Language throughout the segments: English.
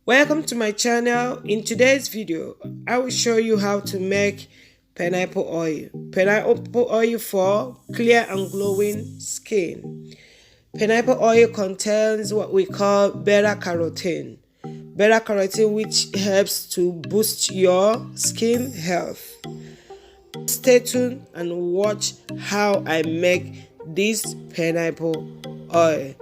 Welcome to my channel. In today's video, I will show you how to make pineapple oil. Pineapple oil for clear and glowing skin. Pineapple oil contains what we call beta-carotene. Beta-carotene which helps to boost your skin health. Stay tuned and watch how I make this pineapple oil.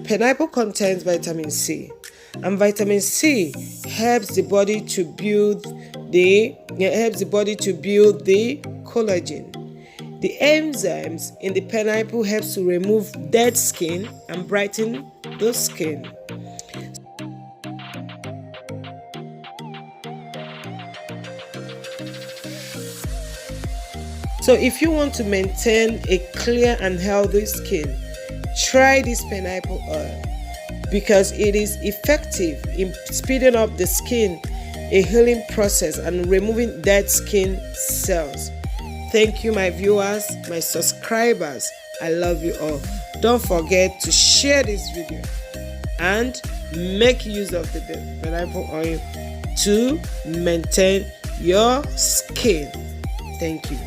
Pineapple contains vitamin C, and vitamin C helps the body to build the collagen. The enzymes in the pineapple helps to remove dead skin and brighten the skin. So if you want to maintain a clear and healthy skin, try this pineapple oil because it is effective in speeding up the skin, a healing process, and removing dead skin cells. Thank you, my viewers, my subscribers. I love you all. Don't forget to share this video and make use of the pineapple oil to maintain your skin. Thank you.